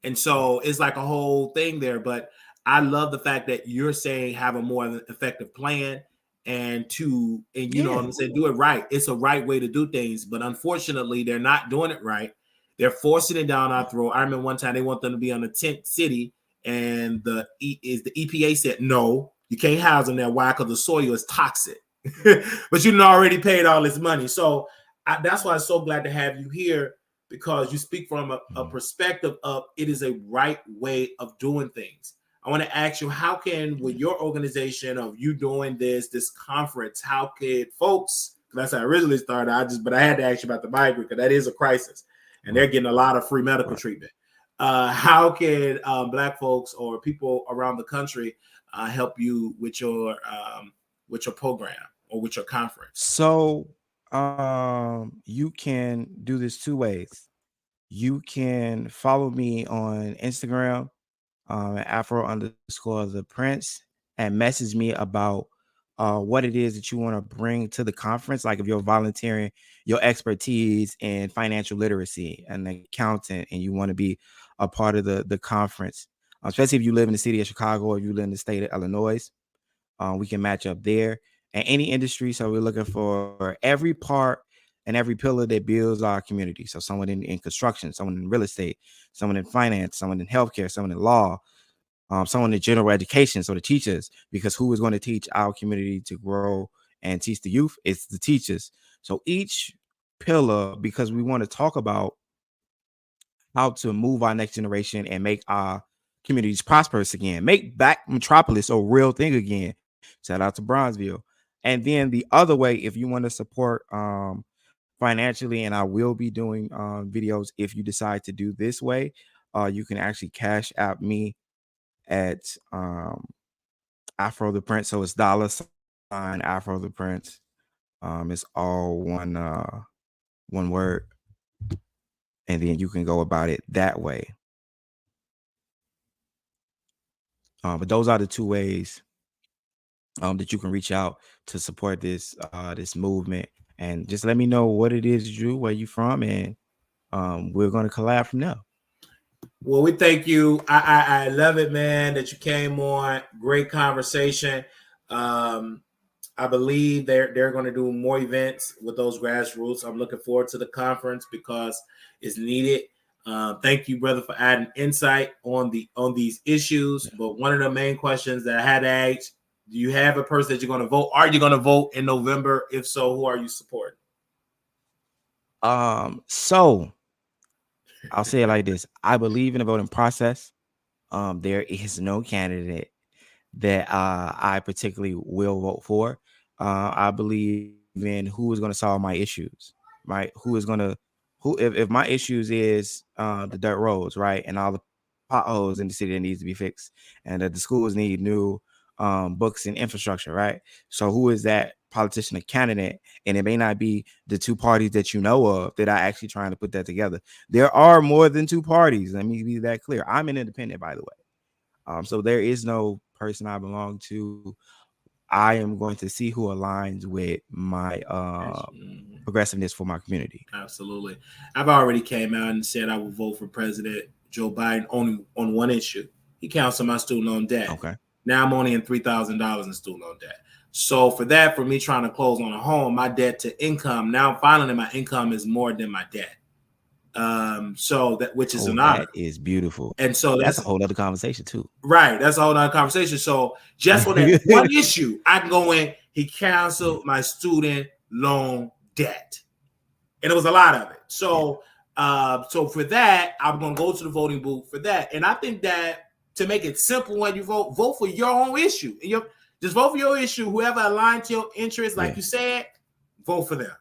And so it's like a whole thing there. But I love the fact that you're saying have a more effective plan and you know what I'm saying, do it right. It's a right way to do things. But unfortunately, they're not doing it right. They're forcing it down our throat. I remember one time they want them to be on the 10th city and the EPA said, no, you can't house them there. Why? Because the soil is toxic. But you already paid all this money. So that's why I'm so glad to have you here because you speak from a perspective of it is a right way of doing things. I want to ask you, how can, with your organization of you doing this conference, how could folks, that's how I originally started, but I had to ask you about the migrant because that is a crisis and they're getting a lot of free medical treatment. How can Black folks or people around the country help you with your program or with your conference?
So you can do this 2 ways. You can follow me on Instagram, Afro_the_Prince, and message me about what it is that you want to bring to the conference. Like if you're volunteering your expertise in financial literacy and accountant, and you want to be a part of the conference, especially if you live in the city of Chicago or if you live in the state of Illinois, we can match up there. And any industry, so we're looking for every part and every pillar that builds our community. So someone in construction, someone in real estate, someone in finance, someone in healthcare, someone in law, someone in general education, so the teachers, because who is going to teach our community to grow and teach the youth? It's the teachers. So each pillar, because we want to talk about how to move our next generation and make our communities prosperous again, make Black metropolis a real thing again. Shout out to Bronzeville. And then the other way, if you want to support financially, and I will be doing videos if you decide to do this way, you can actually cash out me at Afro the Prince. So it's $ Afro the Prince. It's all one word, and then you can go about it that way. But those are the 2 ways that you can reach out to support this movement. And just let me know what it is you do, where you from, and we're going to collab from there.
Well, we thank you. I love it, man, that you came on. Great conversation. I believe they're going to do more events with those grassroots. I'm looking forward to the conference because it's needed. Thank you, brother, for adding insight on these issues. But one of the main questions that I had to ask, do you have a person that you're going to vote? Are you going to vote in November? If so, who are you supporting?
So I'll say it like this. I believe in the voting process. There is no candidate that I particularly will vote for. I believe in who is going to solve my issues, right? If my issues is the dirt roads, right, and all the potholes in the city that needs to be fixed, and that the schools need new books and infrastructure, right? So who is that politician or candidate? And it may not be the 2 parties that you know of that are actually trying to put that together. There are more than 2 parties. Let me be that clear. I'm an independent, by the way. So there is no person I belong to. I am going to see who aligns with my progressiveness for my community.
Absolutely. I've already came out and said I will vote for President Joe Biden only on one issue. He counts on my student loan debt.
Okay.
Now I'm only in $3,000 in student loan debt. So for me trying to close on a home, my debt to income, now finally my income is more than my debt. So that, which is an honor.
That is beautiful.
And so
that's a whole other conversation too.
Right. That's a whole other conversation. So just on that one issue, I can go in, he canceled my student loan debt. And it was a lot of it. So So for that, I'm gonna go to the voting booth for that. And I think that to make it simple when you vote, vote for your own issue. And just vote for your issue. Whoever aligns to your interests, like you said, vote for them.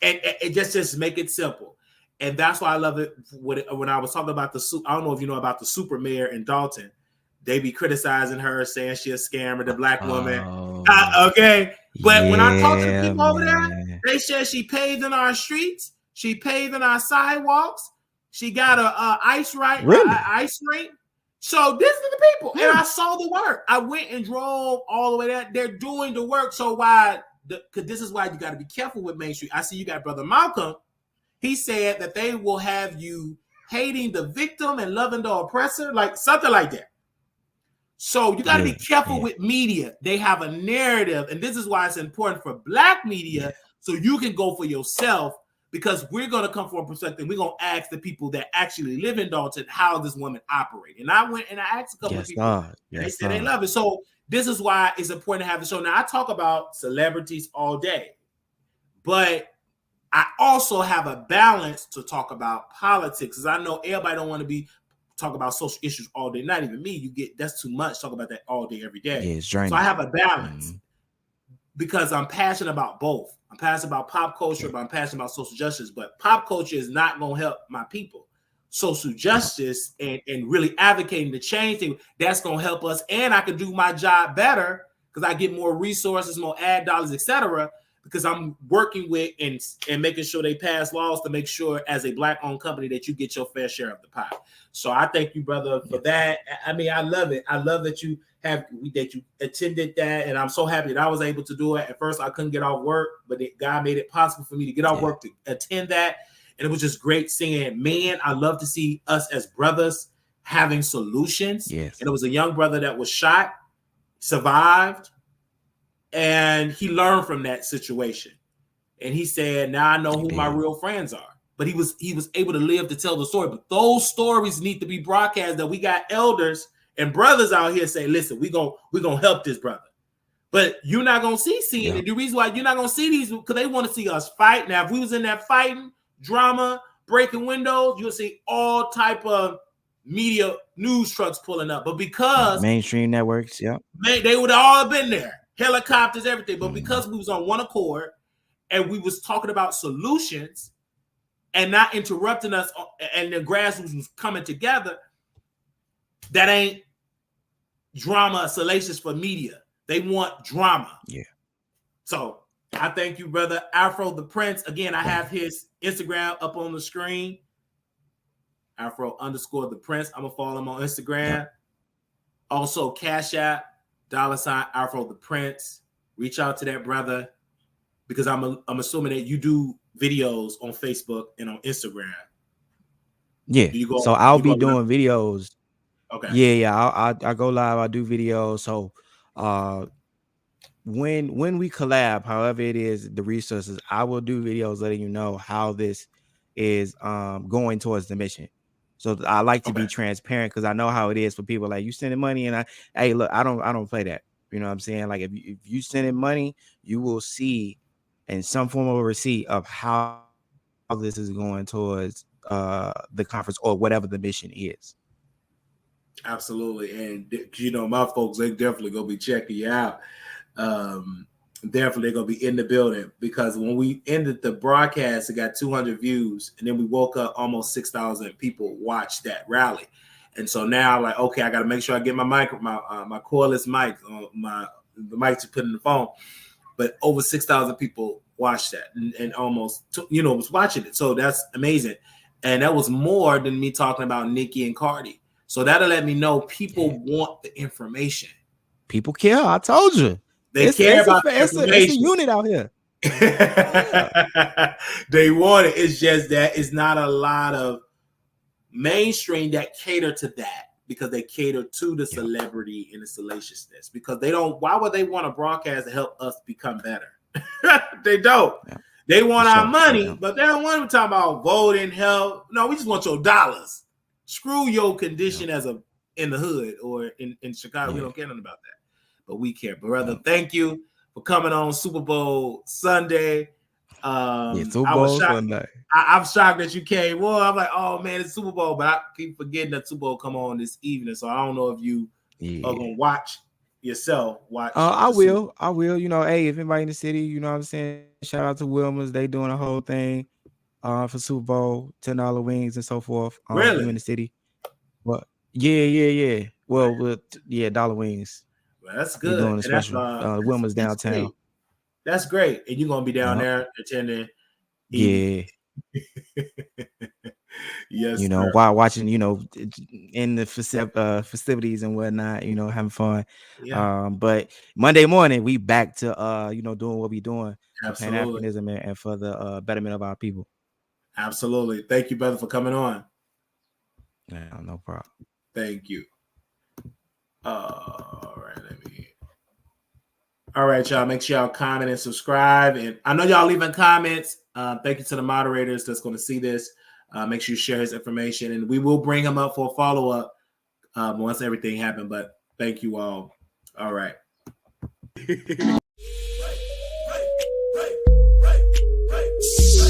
And just make it simple. And that's why I love it when I was talking about I don't know if you know about the super mayor in Dalton. They be criticizing her, saying she a scammer, the black woman. Okay. But when I talk to the people over there, they said she paved in our streets. She paved in our sidewalks. She got a ice rink. So this is the people. And I saw the work. I went and drove all the way there. They're doing the work. So because this is why you got to be careful with Main Street. I see you got Brother Malcolm. He said that they will have you hating the victim and loving the oppressor, like something like that. So you got to be careful with media. They have a narrative. And this is why it's important for black media so you can go for yourself, because we're going to come from a perspective. We're going to ask the people that actually live in Dalton how this woman operates. And I went and I asked a couple of people. And they said they love it. So this is why it's important to have the show. Now, I talk about celebrities all day, but I also have a balance to talk about politics, because I know everybody don't want to talk about social issues all day. Not even me. That's too much. Talk about that all day, every day.
Yeah, it's draining.
So I have a balance because I'm passionate about both. I'm passionate about pop culture, but I'm passionate about social justice. But pop culture is not going to help my people. Social justice and really advocating to change things, that's going to help us. And I can do my job better because I get more resources, more ad dollars, etc., because I'm working with and making sure they pass laws to make sure as a black-owned company that you get your fair share of the pie. So I thank you, brother, for that. I mean, I love it. I love that you attended that, and I'm so happy that I was able to do it. At first, I couldn't get off work, but God made it possible for me to get off work to attend that, and it was just great seeing. Man, I love to see us as brothers having solutions.
Yes.
And it was a young brother that was shot, survived, and he learned from that situation. And he said, now I know who my real friends are. But he was able to live to tell the story. But those stories need to be broadcast, that we got elders and brothers out here saying, listen, we're gonna help this brother. But you're not gonna see it. The reason why you're not gonna see these, because they want to see us fight. Now, if we was in that fighting, drama, breaking windows, you'll see all type of media news trucks pulling up. But because
mainstream networks,
they would all have been there. Helicopters, everything. But because we was on one accord and we was talking about solutions and not interrupting us, and the grassroots was coming together, that ain't drama salacious for media. They want drama. Yeah. So I thank you, brother. Afro the Prince. Again, I have his Instagram up on the screen. Afro_the Prince. I'm gonna follow him on Instagram. Also, Cash App, $ Afro the Prince. Reach out to that brother, because I'm assuming that you do videos on Facebook and on Instagram.
Yeah. So I'll be doing videos. Okay. Yeah. I go live. I do videos. So when we collab, however it is, the resources, I will do videos letting you know how this is going towards the mission. So I like to be transparent, because I know how it is for people. Like, you sending money, and hey, look, I don't play that. You know what I'm saying? Like, if you sending money, you will see in some form of a receipt of how this is going towards the conference or whatever the mission is.
Absolutely. And my folks, they definitely gonna be checking you out. Definitely gonna be in the building, because when we ended the broadcast, it got 200 views, and then we woke up, almost 6,000 people watched that rally. And so now, like, okay, I got to make sure I get my mic, my cordless mic, the mic to put in the phone. But over 6,000 people watched that, and almost was watching it. So that's amazing, and that was more than me talking about Nicki and Cardi. So that'll let me know people want the information.
People care. I told you.
They care about
it's a unit out here.
They want it. It's just that it's not a lot of mainstream that cater to that, because they cater to the celebrity and the salaciousness, because they don't. Why would they want to broadcast to help us become better? They don't. Yeah. They want our money, but they don't want to talk about voting, help. No, we just want your dollars. Screw your condition as in the hood or in Chicago. We don't care nothing about that. But we care. Brother, thank you for coming on Super Bowl Sunday.
Super
I was
Bowl
shocked.
Sunday.
I'm shocked that you came. Well, I'm like, oh man, it's Super Bowl, but I keep forgetting that Super Bowl come on this evening, so I don't know if you are gonna watch yourself.
I will. You know, hey, if anybody in the city, you know what I'm saying, shout out to Wilmer's. They doing a whole thing for Super Bowl, $10 wings and so forth.
Really?
You in the city? But yeah. Well, dollar wings.
Well, that's
They're
good.
doing a
And that's
special. Wilmer's downtown.
That's great. And you're gonna be down there attending.
Yeah.
Yes,
you know,
sir.
while watching, you know, in the festivities and whatnot, you know, having fun.
Yeah.
But Monday morning we back to you know, doing what we doing for
Absolutely.
Pan-Africanism and for the betterment of our people.
Absolutely. Thank you, brother, for coming on.
Yeah, no problem.
Thank you. All right, y'all. Make sure y'all comment and subscribe. And I know y'all leaving comments. Thank you to the moderators that's going to see this. Make sure you share his information, and we will bring him up for a follow-up once everything happened. But thank you all. All right.